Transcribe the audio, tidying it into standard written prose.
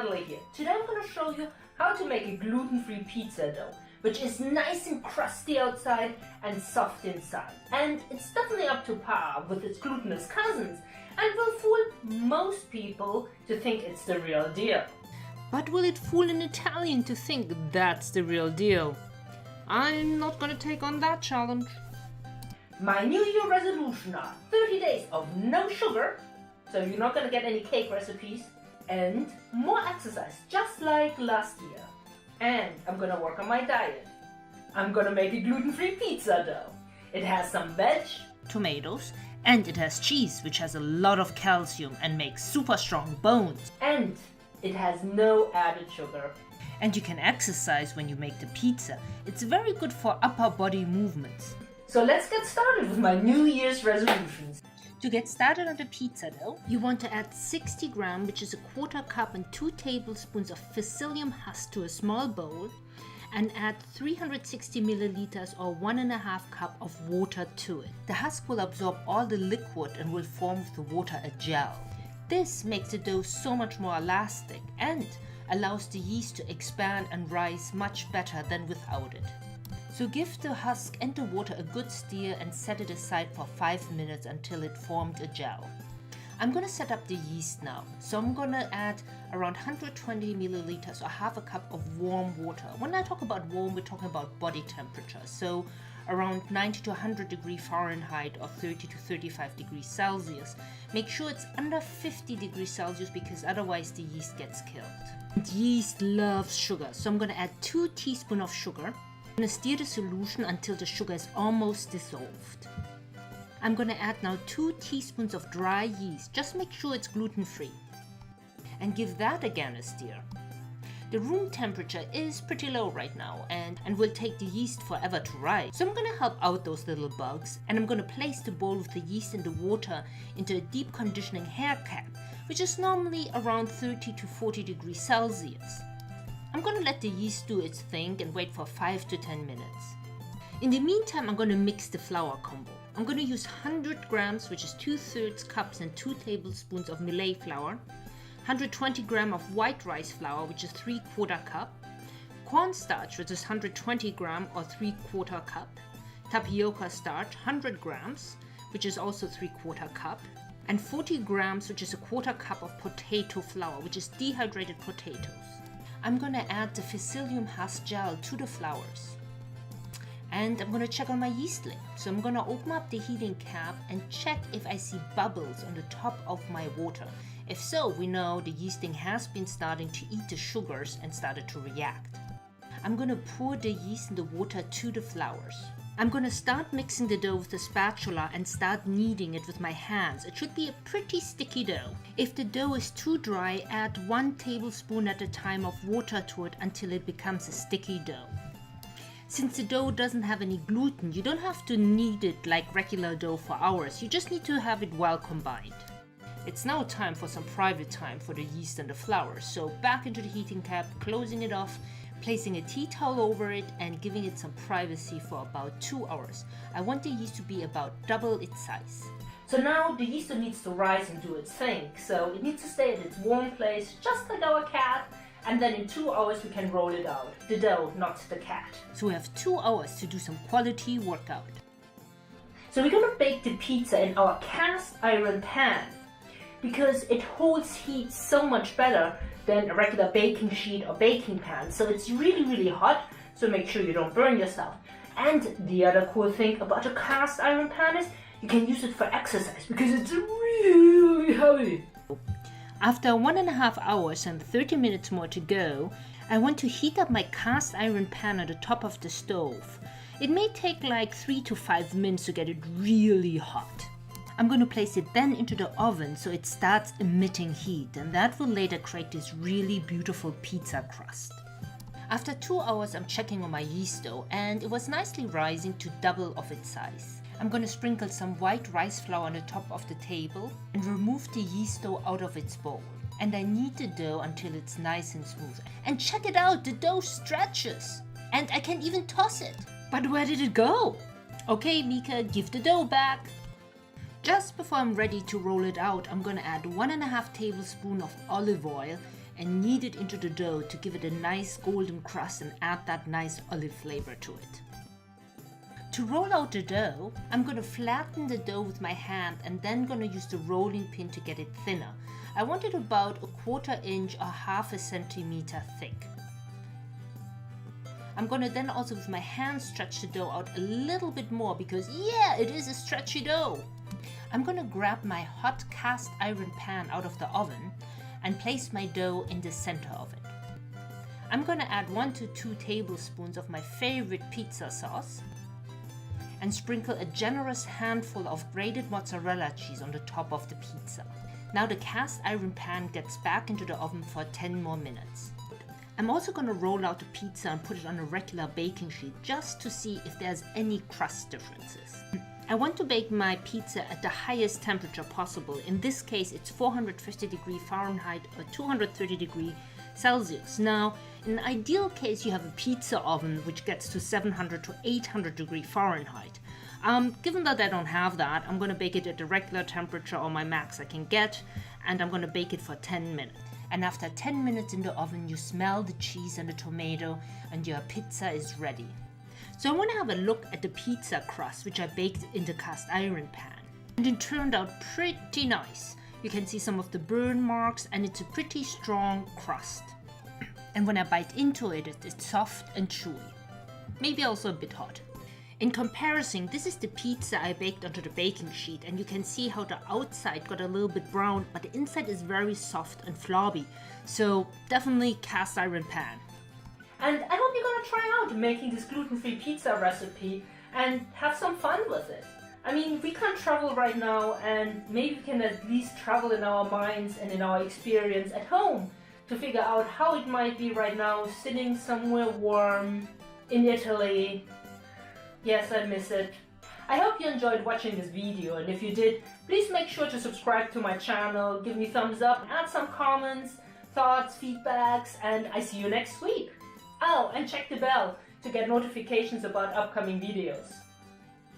Natalie here. Today I'm going to show you how to make a gluten-free pizza dough, which is nice and crusty outside and soft inside. And it's definitely up to par with its glutinous cousins and will fool most people to think it's the real deal. But will it fool an Italian to think that's the real deal? I'm not going to take on that challenge. My New Year resolution are 30 days of no sugar, so you're not going to get any cake recipes, and more exercise, just like last year. And I'm going to work on my diet. I'm going to make a gluten-free pizza dough. It has some veg, tomatoes, and it has cheese, which has a lot of calcium and makes super strong bones. and it has no added sugar. And you can exercise when you make the pizza. It's very good for upper body movements. So let's get started with my New Year's resolutions. To get started on the pizza dough, you want to add 60 grams, which is a quarter cup, and 2 tablespoons of Psyllium husk to a small bowl, and add 360 milliliters or 1.5 cup of water to it. The husk will absorb all the liquid and will form with the water a gel. This makes the dough so much more elastic and allows the yeast to expand and rise much better than without it. So give the husk and the water a good stir and set it aside for 5 minutes until it formed a gel. I'm going to set up the yeast now. So I'm going to add around 120 milliliters or half a cup of warm water. When I talk about warm, we're talking about body temperature. So around 90 to 100 degrees Fahrenheit or 30 to 35 degrees Celsius. Make sure it's under 50 degrees Celsius because otherwise the yeast gets killed. And yeast loves sugar, so I'm going to add 2 teaspoons of sugar. I'm going to stir the solution until the sugar is almost dissolved. I'm going to add now 2 teaspoons of dry yeast. Just make sure it's gluten-free. And give that again a stir. The room temperature is pretty low right now and will take the yeast forever to rise. So I'm going to help out those little bugs, and I'm going to place the bowl with the yeast and the water into a deep conditioning hair cap, which is normally around 30 to 40 degrees Celsius. I'm going to let the yeast do its thing and wait for 5 to 10 minutes. In the meantime, I'm going to mix the flour combo. I'm going to use 100 grams, which is 2/3 cups and 2 tablespoons of millet flour, 120 grams of white rice flour, which is 3/4 cup, cornstarch, which is 120 grams or 3/4 cup, tapioca starch, 100 grams, which is also 3/4 cup, and 40 grams, which is a 1/4 cup of potato flour, which is dehydrated potatoes. I'm going to add the Psyllium husk gel to the flours. And I'm going to check on my yeast lid. So I'm going to open up the heating cap and check if I see bubbles on the top of my water. If so, we know the yeasting has been starting to eat the sugars and started to react. I'm going to pour the yeast and the water to the flours. I'm going to start mixing the dough with the spatula and start kneading it with my hands. It should be a pretty sticky dough. If the dough is too dry, add 1 tablespoon at a time of water to it until it becomes a sticky dough. Since the dough doesn't have any gluten, you don't have to knead it like regular dough for hours. You just need to have it well combined. It's now time for some private time for the yeast and the flour. So back into the heating cap, closing it off, placing a tea towel over it and giving it some privacy for about 2 hours. I want the yeast to be about double its size. So now the yeast needs to rise and do its thing. So it needs to stay at its warm place, just like our cat. And then in 2 hours we can roll it out. The dough, not the cat. So we have 2 hours to do some quality workout. So we're going to bake the pizza in our cast iron pan because it holds heat so much better than a regular baking sheet or baking pan. So it's really hot, so make sure you don't burn yourself. And the other cool thing about a cast iron pan is you can use it for exercise because it's really heavy. After 1.5 hours and 30 minutes more to go, I want to heat up my cast iron pan at the top of the stove. It may take like 3 to 5 minutes to get it really hot. I'm going to place it then into the oven so it starts emitting heat, and that will later create this really beautiful pizza crust. After 2 hours, I'm checking on my yeast dough and it was nicely rising to double of its size. I'm going to sprinkle some white rice flour on the top of the table and remove the yeast dough out of its bowl. And I knead the dough until it's nice and smooth. And check it out, the dough stretches! And I can even toss it! But where did it go? Okay, Mika, give the dough back! Just before I'm ready to roll it out, I'm going to add 1.5 tablespoons of olive oil and knead it into the dough to give it a nice golden crust and add that nice olive flavor to it. To roll out the dough, I'm going to flatten the dough with my hand and then going to use the rolling pin to get it thinner. I want it about 1/4 inch or 1/2 centimeter thick. I'm going to then also with my hand stretch the dough out a little bit more because yeah, it is a stretchy dough. I'm going to grab my hot cast iron pan out of the oven and place my dough in the center of it. I'm going to add 1 to 2 tablespoons of my favorite pizza sauce and sprinkle a generous handful of grated mozzarella cheese on the top of the pizza. Now the cast iron pan gets back into the oven for 10 more minutes. I'm also going to roll out the pizza and put it on a regular baking sheet just to see if there's any crust differences. I want to bake my pizza at the highest temperature possible. In this case, it's 450 degrees Fahrenheit or 230 degrees Celsius. Now, in an ideal case, you have a pizza oven which gets to 700 to 800 degrees Fahrenheit. Given that I don't have that, I'm going to bake it at the regular temperature or my max I can get, and I'm going to bake it for 10 minutes. And after 10 minutes in the oven, you smell the cheese and the tomato, and your pizza is ready. So I want to have a look at the pizza crust, which I baked in the cast iron pan. And it turned out pretty nice. You can see some of the burn marks, and it's a pretty strong crust. And when I bite into it, it's soft and chewy. Maybe also a bit hot. In comparison, this is the pizza I baked onto the baking sheet, and you can see how the outside got a little bit brown, but the inside is very soft and flabby. So definitely cast iron pan. And I hope you're gonna try out making this gluten-free pizza recipe and have some fun with it. I mean, we can't travel right now, and maybe we can at least travel in our minds and in our experience at home to figure out how it might be right now sitting somewhere warm in Italy. Yes, I miss it. I hope you enjoyed watching this video, and if you did, please make sure to subscribe to my channel, give me thumbs up, add some comments, thoughts, feedbacks, and I see you next week. Oh, and check the bell to get notifications about upcoming videos.